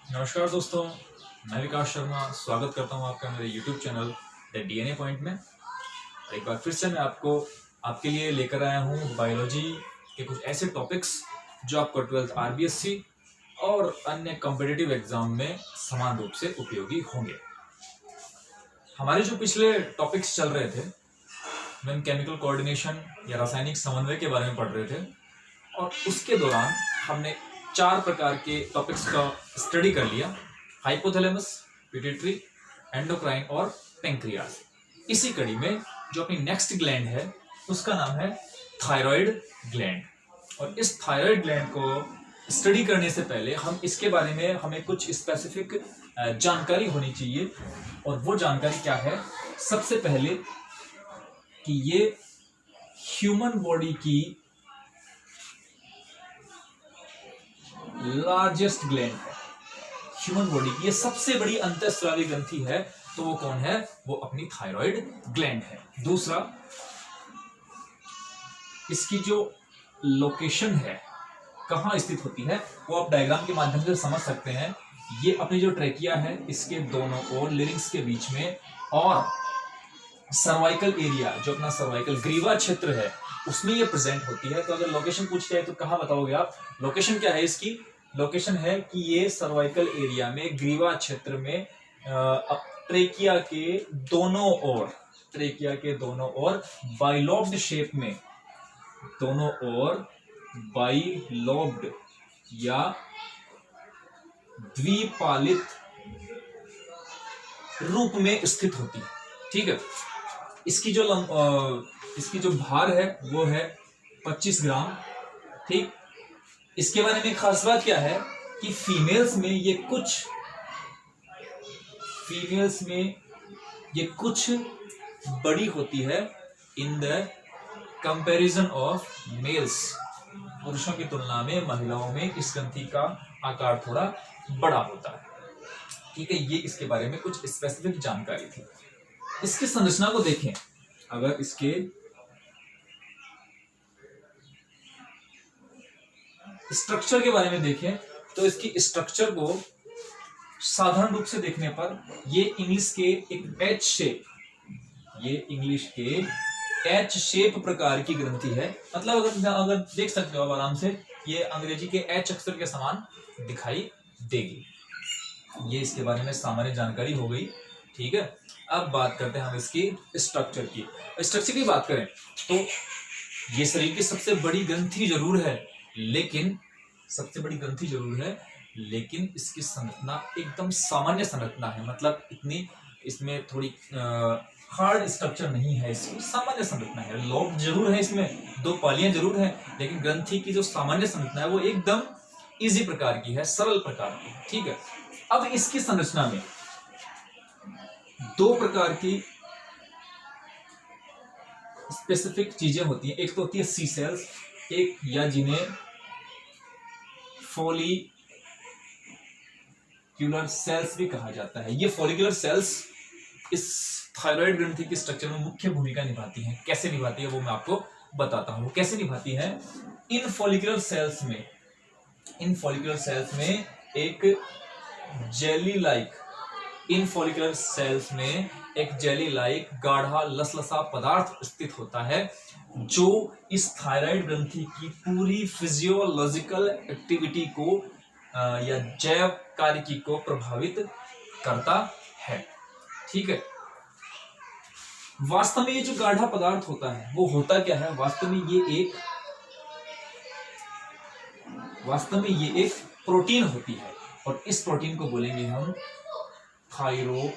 नमस्कार दोस्तों, मैं विकास शर्मा स्वागत करता हूं आपका मेरे YouTube channel the DNA point में। एक बार फिर से मैं आपके लिए लेकर आया हूं बायोलॉजी के कुछ ऐसे टॉपिक्स जो आपको 12th RBSc और अन्य कॉम्पिटिटिव एग्जाम में समान रूप से उपयोगी होंगे। हमारे जो पिछले टॉपिक्स चल रहे थे हम केमिकल कोऑर्डिनेशन या रासायनिक समन्वय के बारे में पढ़ रहे थे और उसके दौरान हमने 4 प्रकार के टॉपिक्स का स्टडी कर लिया: हाइपोथैलेमस, पिट्यूटरी, एंडोक्राइन और पेंक्रियाज। इसी कड़ी में जो अपनी नेक्स्ट ग्लैंड है उसका नाम है थायराइड ग्लैंड। और इस थायराइड ग्लैंड को स्टडी करने से पहले हम इसके बारे में हमें कुछ स्पेसिफिक जानकारी होनी चाहिए। और वो जानकारी क्या है? सबसे पहले कि ये ह्यूमन बॉडी की लार्जेस्ट ग्लैंड है। ह्यूमन बॉडी की ये सबसे बड़ी अंतःस्रावी ग्रंथि है। तो वो कौन है? वो अपनी थायराइड ग्लैंड है। दूसरा, इसकी जो लोकेशन है, कहां स्थित होती है, वो आप डायग्राम के माध्यम से समझ सकते हैं। ये अपनी जो ट्रेकिया है इसके दोनों ओर लिरिंग्स के बीच में, और सर्वाइकल एरिया जो अपना सर्वाइकल ग्रीवा क्षेत्र है उसमें ये प्रेजेंट होती है। तो अगर लोकेशन पूछ जाए तो कहाँ बताओगे आप? लोकेशन क्या है इसकी? लोकेशन है कि ये सर्वाइकल एरिया में ग्रीवा क्षेत्र में ट्रेकिया के दोनों ओर बाइलोब्ड शेप में, दोनों ओर बाइलोब्ड या द्विपालित रूप में स्थित होती है। ठीक है। इसकी जो भार है वो है 25 ग्राम। ठीक। इसके बारे में खास बात क्या है कि फीमेल्स में ये कुछ बड़ी होती है in the comparison of males. पुरुषों की तुलना में महिलाओं में इस ग्रंथि का आकार थोड़ा बड़ा होता है। ठीक है। ये इसके बारे में कुछ स्पेसिफिक जानकारी थी। इसकी संरचना को देखें, अगर इसके स्ट्रक्चर के बारे में देखें तो इसकी स्ट्रक्चर को साधारण रूप से देखने पर ये इंग्लिश के एच शेप प्रकार की ग्रंथि है। मतलब अगर देख सकते हो आप आराम से, ये अंग्रेजी के एच अक्षर के समान दिखाई देगी। ये इसके बारे में सामान्य जानकारी हो गई। ठीक है। अब बात करते हैं हम इसकी स्ट्रक्चर की बात करें तो ये शरीर की सबसे बड़ी ग्रंथि जरूर है, लेकिन इसकी संरचना एकदम सामान्य संरचना है। मतलब इतनी इसमें थोड़ी हार्ड स्ट्रक्चर नहीं है, इसकी सामान्य संरचना है। लोब जरूर है, इसमें 2 पालियां जरूर है, लेकिन ग्रंथि की जो सामान्य संरचना है वो एकदम इजी प्रकार की है, सरल प्रकार की है। ठीक है। अब इसकी संरचना में 2 प्रकार की स्पेसिफिक चीजें होती हैं। एक तो होती है सी सेल्स, एक या जिन्हें फॉलिक्यूलर सेल्स भी कहा जाता है। ये फॉलिक्यूलर सेल्स इस थायराइड ग्रंथि की स्ट्रक्चर में मुख्य भूमिका निभाती हैं। कैसे निभाती है वो मैं आपको बताता हूं। कैसे निभाती है? इन फॉलिक्यूलर सेल्स में एक जेली लाइक गाढ़ा लसलसा पदार्थ स्थित होता है जो इस थायराइड ग्रंथि की पूरी फिजियोलॉजिकल एक्टिविटी को या जैव कार्यकी को प्रभावित करता है। ठीक है। वास्तव में ये जो गाढ़ा पदार्थ होता है वो होता क्या है? वास्तव में ये एक प्रोटीन होती है, और इस प्रोटीन को बोलेंगे हम थायरोग्लोबुलिन।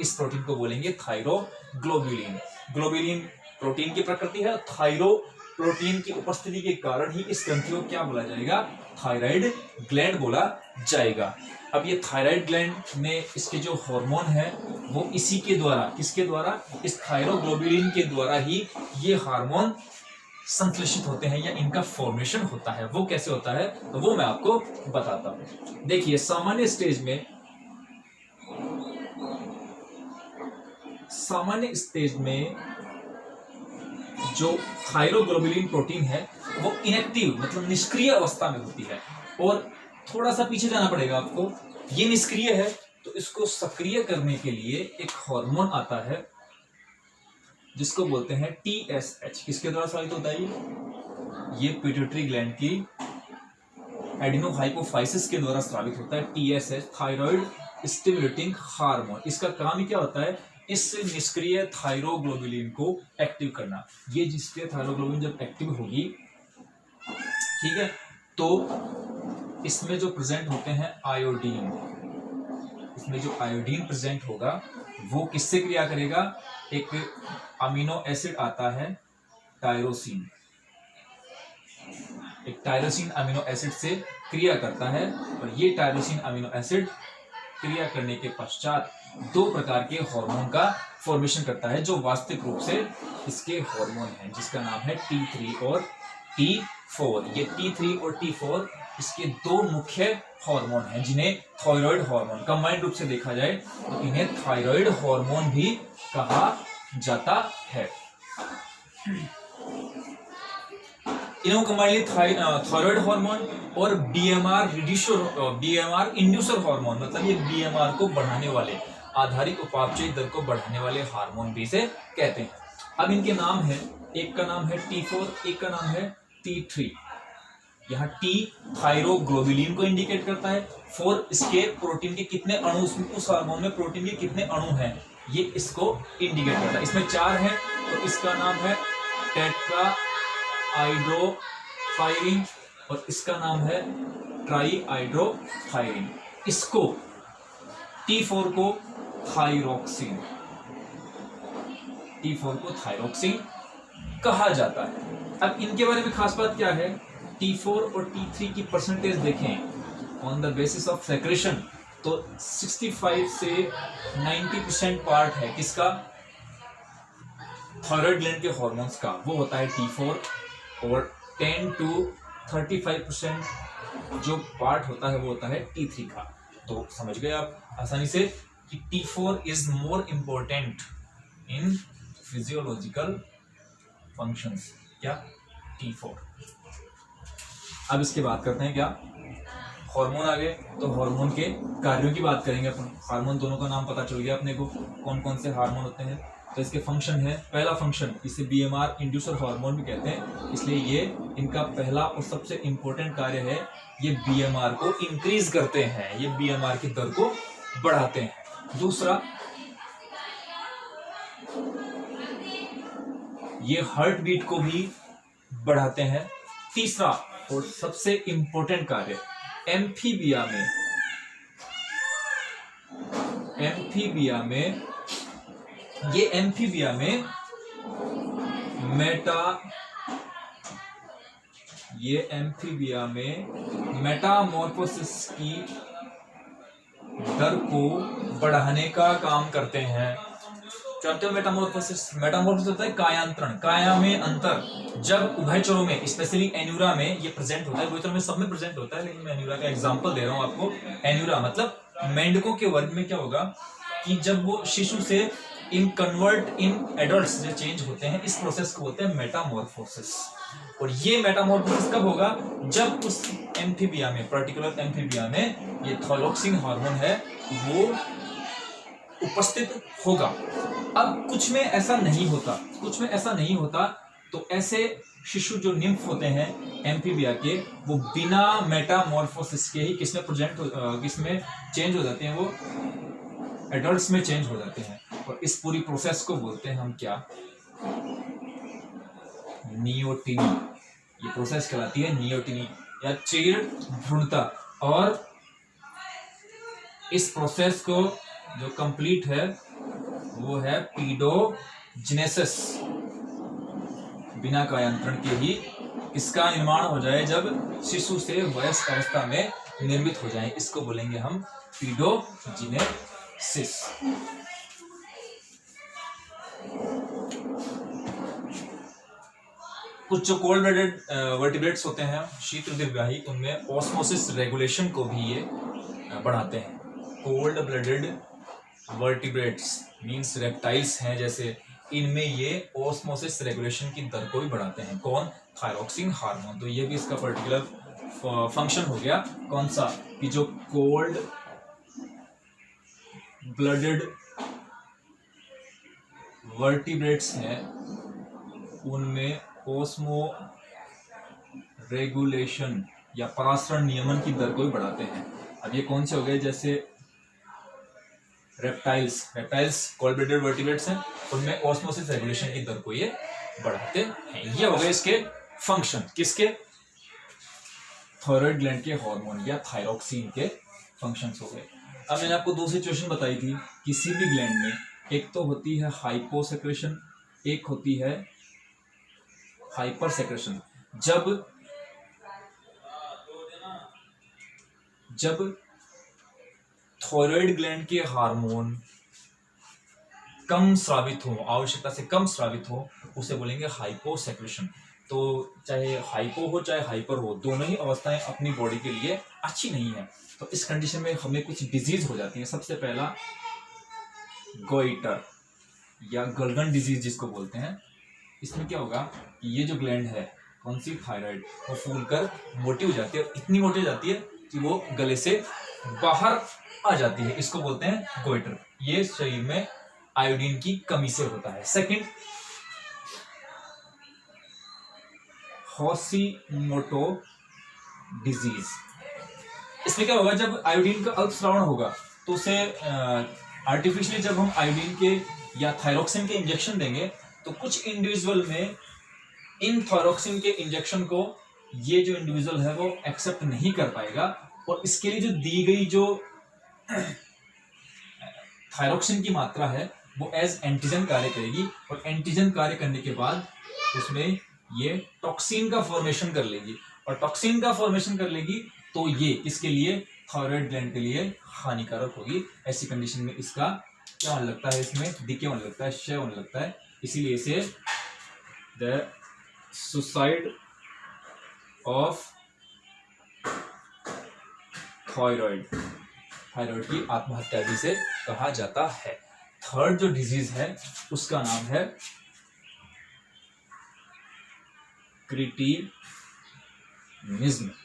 इस प्रोटीन को बोलेंगे थायरोग्लोबुलिन। ग्लोबुलिन प्रोटीन की प्रकृति है। थायरो प्रोटीन की उपस्थिति के कारण ही इस ग्रंथि को क्या बोला जाएगा? थायराइड ग्लैंड बोला जाएगा। अब ये थायराइड ग्लैंड में इसके जो हार्मोन है वो इसी के द्वारा, किसके द्वारा? इस थायरोग्लोबुलिन के द्वारा ही ये हार्मोन संश्लेषित होते हैं या इनका फॉर्मेशन होता है। वो कैसे होता है तो वो मैं आपको बताता हूं। देखिए, सामान्य स्टेज में जो थायरोग्लोबुलिन प्रोटीन है वो इनएक्टिव मतलब निष्क्रिय अवस्था में होती है, और थोड़ा सा पीछे जाना पड़ेगा आपको। ये निष्क्रिय है तो इसको सक्रिय करने के लिए एक हार्मोन आता है जिसको बोलते हैं TSH। किसके द्वारा स्रावित होता है ये पिट्यूटरी ग्लैंड की एडिनोहाइपोफाइसिस के द्वारा स्रावित होता है। TSH thyroid stimulating hormone. इसका काम ही क्या होता है, इस निष्क्रिय थायरोग्लोबुलिन को एक्टिव करना। ये निष्क्रिय थायरोग्लोबुलिन जब एक्टिव होगी, ठीक है, तो इसमें जो प्रेजेंट होते हैं आयोडीन, इसमें जो आयोडीन प्रेजेंट होगा वो किससे क्रिया करेगा, एक अमीनो एसिड आता है टायरोसिन, एक टायरोसिन अमीनो एसिड से क्रिया करता है। और ये टायरोसिन अमीनो एसिड क्रिया करने के पश्चात दो प्रकार के हार्मोन का फॉर्मेशन करता है जो वास्तविक रूप से इसके हार्मोन हैं, जिसका नाम है T3 और T4। ये T3 और T4 इसके दो मुख्य हार्मोन हैं जिन्हें थायराइड हार्मोन, कंबाइंड रूप से देखा जाए तो इन्हें थायराइड हार्मोन भी कहा जाता है। इन्हों कंबाइंडली थायराइड हार्मोन और बीएमआर इंड्यूसर हार्मोन, मतलब ये बीएमआर को बढ़ाने वाले, आधारिक उपापचय दर को बढ़ाने वाले हार्मोन भी इसे कहते हैं। अब इनके नाम है, एक का नाम है T4, एक का नाम है T3। यहाँ T थायरोग्लोबुलिन को इंडिकेट करता है, 4 इसके प्रोटीन के कितने अणु, उस हार्मोन में प्रोटीन के कितने अणु हैं ये इसको इंडिकेट करता है। इसमें 4 है तो इसका नाम है टेट्रा हाइड्रोथायरिन और इसका नाम है ट्राई हाइड्रोथायरिन। इसको T4 को थायरोक्सिन, T4 को थायरोक्सिन कहा जाता है। अब इनके बारे में खास बात क्या है, T4 और T3 की परसेंटेज देखें on the basis of secretion तो 65 से 90% पार्ट है किसका, थायराइड ग्लैंड के हार्मोन्स का, वो होता है T4, और 10 to 35% जो पार्ट होता है वो होता है T3 का। तो समझ गए आप आसानी से कि T4 is more important in physiological functions. क्या T4। अब इसके बात करते हैं क्या, हार्मोन आ गए तो हार्मोन के कार्यों की बात करेंगे अपन। हार्मोन दोनों का नाम पता चल गया अपने को, कौन कौन से हार्मोन होते हैं। तो इसके फंक्शन है, पहला फंक्शन, इसे बीएमआर इंड्यूसर हार्मोन भी कहते हैं, इसलिए ये इनका पहला और सबसे इंपॉर्टेंट कार्य है, ये बीएमआर को इंक्रीज करते हैं, ये बीएमआर की दर को बढ़ाते हैं। दूसरा, ये हार्ट बीट को भी बढ़ाते हैं। तीसरा और सबसे इंपॉर्टेंट कार्य, एम्फीबिया में मेटामॉर्फोसिस की दर को बढ़ाने का काम करते हैं। जानते हो मेटामॉर्फोसिस होता है कायांतरण, काया में अंतर। जब उभयचरों में, स्पेशली एन्यूरा में ये प्रेजेंट होता है, उभयचरों में सब में प्रेजेंट होता है, लेकिन मैं एन्यूरा का एग्जांपल दे रहा हूं आपको। एन्यूरा मतलब मेंढकों के वर्ग में क्या होगा कि जब वो शिशु से कन्वर्ट इन एडल्ट्स जो चेंज होते हैं, इस प्रोसेस को बोलते हैं मेटामॉर्फोसिस। और ये मेटामॉर्फोसिस कब होगा, जब उस एम्फीबिया में, पर्टिकुलर एम्फीबिया में ये थायरोक्सिन हार्मोन है वो उपस्थित होगा। अब कुछ में ऐसा नहीं होता, तो ऐसे शिशु जो निम्फ होते हैं एम्फीबिया के, वो बिना मेटामॉर्फोसिस के ही किसमें चेंज हो जाते हैं, वो एडल्ट्स में चेंज हो जाते हैं। और इस पूरी प्रोसेस को बोलते हैं हम क्या, नियोटिनी। ये प्रोसेस कहलाती है नियोटिनी या चीड़ भ्रूणता। और इस प्रोसेस को जो कंप्लीट है वो है पीडोजेनेसिस। बिना कायांतरण के ही इसका निर्माण हो जाए जब शिशु से वयस्क अवस्था में निर्मित हो जाए, इसको बोलेंगे हम पीडोजेनेसिस। कुछ जो कोल्ड ब्लडेड वर्टिब्रेट्स होते हैं, शीतदीर्घाही, उनमें ऑस्मोसिस रेगुलेशन को भी ये बढ़ाते हैं। Cold blooded vertebrates means reptiles हैं जैसे, इनमें ये ऑस्मोसिस रेगुलेशन की दर को भी बढ़ाते हैं। कौन, थायरोक्सिन हार्मोन। तो ये भी इसका पर्टिकुलर फंक्शन हो गया कौन सा, कि जो कोल्ड ब्लडेड वर्टिब्रेट्स हैं उनमें ओस्मो रेगुलेशन या परासरण नियमन की दर को भी बढ़ाते हैं। अब ये कौन से हो गए, जैसे रेप्टाइल्स कोल्ड ब्लडेड वर्टिब्रेट्स हैं, उनमें ऑस्मोसिस रेगुलेशन की दर को ये बढ़ाते हैं। ये हो गए इसके फंक्शन, किसके, थायराइड ग्लैंड के हार्मोन या थायरोक्सिन के फंक्शंस हो गए। अब मैंने आपको दो सिचुएशन बताई थी, किसी भी ग्लैंड में एक तो होती है हाइपोसेक्रेशन, एक होती है हाइपर सेक्रेशन। जब थायराइड ग्लैंड के हार्मोन कम स्रावित हो, आवश्यकता से कम स्रावित हो, उसे बोलेंगे हाइपोसेक्रेशन। तो चाहे हाइपो हो चाहे हाइपर हो, दोनों ही अवस्थाएं अपनी बॉडी के लिए अच्छी नहीं है। तो इस कंडीशन में हमें कुछ डिजीज हो जाती है। सबसे पहला गोइटर या गलगन डिजीज जिसको बोलते हैं। इसमें क्या होगा कि ये जो ग्लैंड है, कौन सी, थायराइड, वो फूलकर मोटी हो जाती है, इतनी मोटी हो जाती है कि वो गले से बाहर आ जाती है। इसको बोलते हैं गोइटर। ये शरीर में आयोडीन की कमी से होता है। Second, Hashimoto disease. इसमें क्या होगा, जब आयोडीन का अल्पस्रावन होगा तो उसे आर्टिफिशियली जब हम आयोडीन के या थायरोक्सिन के इंजेक्शन देंगे तो कुछ इंडिविजुअल में इन थायरोक्सिन के इंजेक्शन को ये जो इंडिविजुअल है वो एक्सेप्ट नहीं कर पाएगा, और इसके लिए जो दी गई जो थायरोक्सिन की मात्रा है वो एज एंटीजन कार्य करेगी, और एंटीजन कार्य करने के बाद उसमें ये टॉक्सिन का फॉर्मेशन कर लेगी, और टॉक्सिन का फॉर्मेशन कर लेगी तो ये इसके लिए, थायराइड ग्लैंड के लिए हानिकारक होगी। ऐसी कंडीशन में इसका क्या होने लगता है, इसमें डिके होने लगता है, क्षय होने लगता है। इसीलिए इसे द सुसाइड ऑफ थायराइड की आत्महत्या भी से कहा जाता है। थर्ड जो डिजीज है उसका नाम है क्रिटिनिज्म।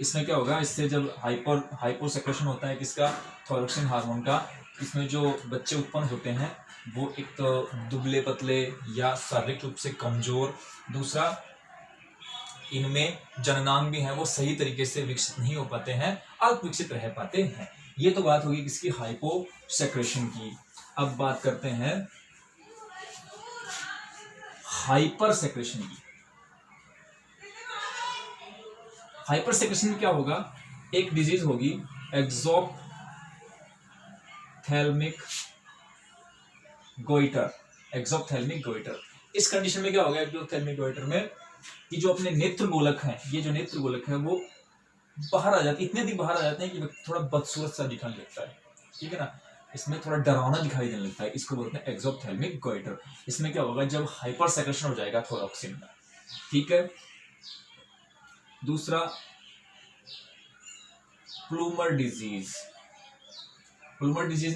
इसमें क्या होगा, इससे जब हाइपोसेक्रेशन होता है किसका, थायरोक्सिन हार्मोन का, इसमें जो बच्चे उत्पन्न होते हैं वो एक तो दुबले पतले या शारीरिक रूप से कमजोर, दूसरा इनमें जननांग भी हैं वो सही तरीके से विकसित नहीं हो पाते हैं, अल्प विकसित रह पाते हैं। ये तो बात होगी किसकी, हाइपोसेक्रेशन की। अब बात करते हैं हाइपर सेक्रेशन की। हाइपर सेक्रेशन में क्या होगा, एक डिजीज होगी एक्सोप्थेल्मिक गोइटर। इस कंडीशन में क्या होगा एक्सोप्थेल्मिक गोइटर में, कि जो अपने नेत्र गोलक हैं, ये जो नेत्र गोलक है वो बाहर आ जाती है, इतने अधिक बाहर आ जाते हैं कि थोड़ा बदसूरत सा दिखाने लगता है, ठीक है ना, इसमें थोड़ा डरावना दिखाई देने लगता है। इसको बोलते हैं एक्सोप्थेल्मिक गोइटर। इसमें क्या होगा, जब हाइपर सेक्रेशन हो जाएगा थायरोक्सिन का, ठीक है। दूसरा प्लूमर डिजीज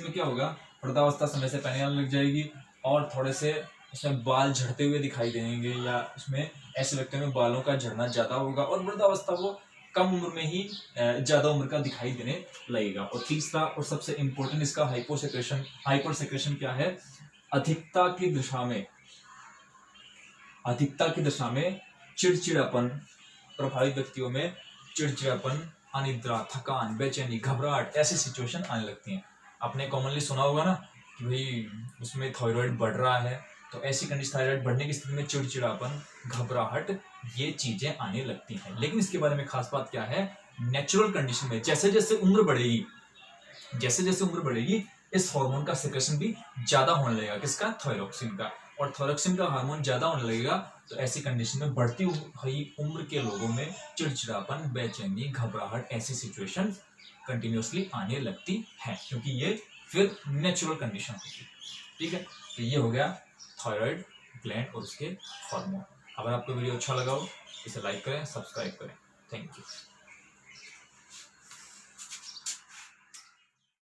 में क्या होगा, वृद्धावस्था समय से पहले आने लग जाएगी, और थोड़े से उसमें बाल झड़ते हुए दिखाई देंगे, या उसमें ऐसे व्यक्तियों में बालों का झड़ना ज्यादा होगा, और वृद्धावस्था वो कम उम्र में ही ज्यादा उम्र का दिखाई देने लगेगा। और तीसरा और सबसे इंपॉर्टेंट इसका हाइपर सेक्रेशन क्या है, अधिकता की दशा में चिड़चिड़ापन, प्रभावित व्यक्तियों में चिड़चिड़ापन, अनिद्रा, थकान, बेचैनी, घबराहट, ऐसी सिचुएशन आने लगती हैं। आपने कॉमनली सुना होगा ना कि भाई उसमें थायराइड बढ़ रहा है, तो ऐसी कंडीशन, थायराइड बढ़ने की स्थिति में चिड़चिड़ापन, घबराहट, ये चीजें आने लगती हैं। लेकिन इसके बारे में खास बात क्या है, नेचुरल कंडीशन में जैसे जैसे उम्र बढ़ेगी इस हार्मोन का सेक्रेशन भी ज्यादा होने लगेगा, किसका, थायरोक्सिन का। और थायरोक्सिन का हार्मोन ज्यादा होने लगेगा तो ऐसी कंडीशन में बढ़ती हुई उम्र के लोगों में चिड़चिड़ापन, बेचैनी, घबराहट, ऐसी सिचुएशन कंटिन्यूसली आने लगती है, क्योंकि ये फिर नेचुरल कंडीशन होती है, ठीक है। तो ये हो गया थायराइड ग्लैंड और उसके हार्मोन। अगर आपको वीडियो अच्छा लगा हो इसे लाइक करें, सब्सक्राइब करें। Thank you.